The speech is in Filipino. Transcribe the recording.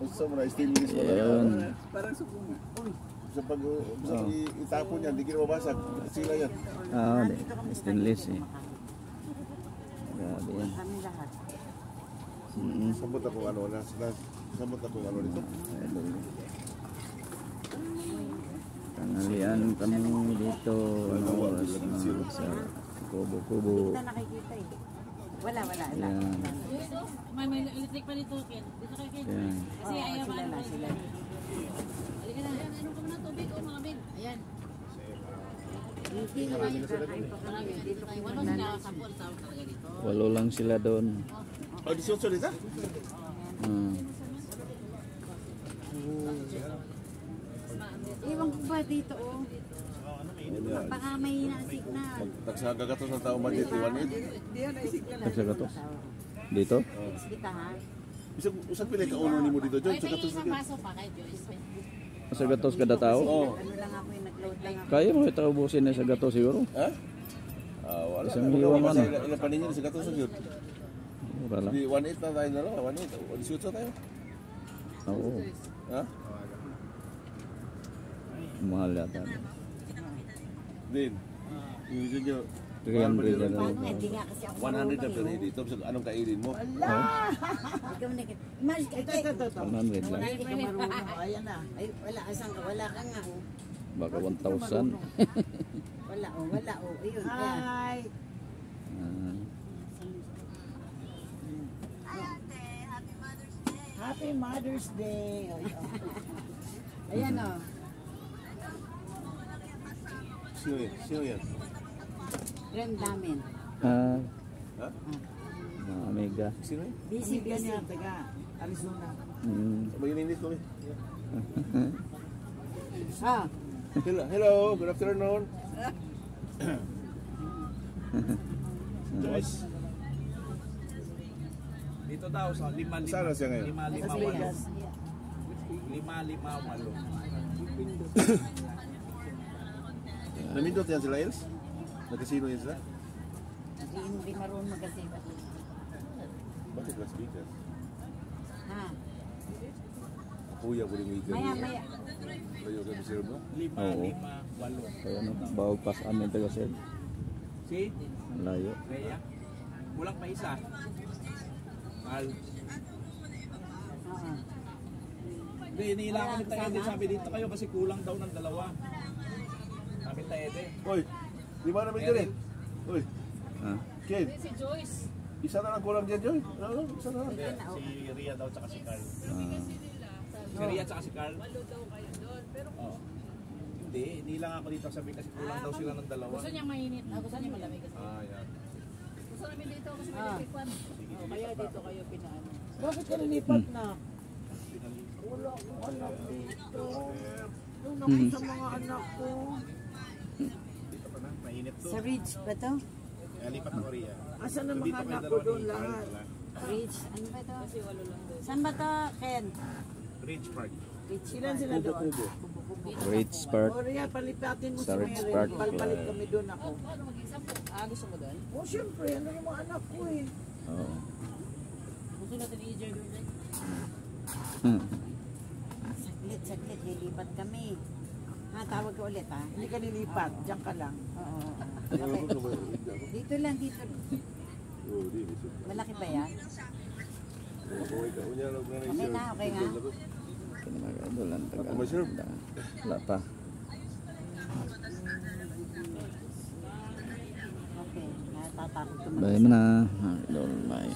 Gusto mo na stainless mo na. Parang suko nga. Sa pag itapon yan, hindi kinababasag. Sila yan. Stainless eh. Grabe yan. Sabot ako ano na. Sabot ako ano nito. Tanghalian kami dito. Sa kubo-kubo. Kita nakikita eh. Wala. May electric pa dito, Ken. Dito kay Ken. Kasi ayaw ba sila. Halika na. Ano ka muna tubig o mga big? Ayan. Hindi naman yung kakain pa kami. Dito kayo. Walo sila sampol tawag talaga dito. Walo lang sila doon. Oh, 18 dito? Iwan ko ba dito oh. Baka may na-signal. Nagsagagatos ng tao magit, iwanit. Nagsagatos? Dito? Kita ha? Usang pilay ka uno ni mo dito, John? May isang baso pa kay Joyce. Nagsagatos kada tao? Oo. Ano lang ako yung nag-load lang ako. Kaya mo ito ubusin na sa gato siguro? Ha? Wala. Isang hiwa man. Ilang paninyo sa gatos yun? Mura lang. 1.8 na tayo na lang, 1.8. 18 tayo. Oo. Ha? Mahal yata. Din. Yung isa nyo. 300 na lang. Hindi nga kasi ako. 100 na pala dito. Anong kainin mo? Ikaw na kita. Mas ka. 100 lang. Hindi ka marunong. Ayan na. Ay, wala. Asan ka? Wala ka nga. Baka 1,000. Wala o. Ayun. Hi. Happy Mother's Day. Ayan o. Sino yan? Friend namin. Ha? Mga amiga. Sino yan? Busy niya, taga Arizona. Mag-ininis ko eh. Hello, good afternoon. Joyce. Dito daw sa 5-5. Saan na siya ngayon? 5-5-8. Namindot yan sila, Els? Nagkasino yan sila? Hindi marunong magkasiba. Bakit Las Vegas? Ha? Kuya ko rin yung Maya. Kayo ka bisir mo? 5-5-8. Kaya bawag pas amin taga sir. Si? Layo. Kaya? Kulang pa isa. Mahal. Hindi, iniilangan ni Taede. Sabi dito kayo kasi kulang daw ng 2. Sabi Taede. Oy, di ba namin dyan eh? Oy, Ken. Si Joyce. Isa na lang kulang dyan, Joy. Isa na lang. Si Ria daw tsaka si Carl. Si Ria tsaka si Carl. Walo daw kayo doon. Pero hindi, hindi lang ako dito sabi kasi kulang daw sila ng 2. Gusto niya mainit. Gusto niya malamig kasi. Yan. Gusto namin dito kasi may electric. Kaya dito kayo pinaano. Bakit ka nilipat na? Wala akong anak dito. Yung naman sa mga anak ko. Dito pa na, mainit to. Sa Ridge ba to? Lipat ng Korea. Asan ang mga anak ko doon lahat? Ridge. Ano ba to? Kasi walo lang doon. Saan ba to, Ken? Ridge Park. Ridge. Ilan sila doon? Ridge Park. O Ria, palipatin mo Sa si Ridge Mary. Park. Palpalit kami doon ako. Ano mag-exam po? Gusto mo doon? O siyempre, ano yung mga anak ko eh. Oo. Gusto natin i-enjoy doon. Saglit. Lilipat kami. Tawag ka ulit ha? Hindi ka nilipat, diyan ka lang. Oo. Dito lang. Malaki ba yan? Okay nga. Kinamagadolan taga. Wala pa. Okay. Natatakot ko. Bahay mo na. Idol, bye.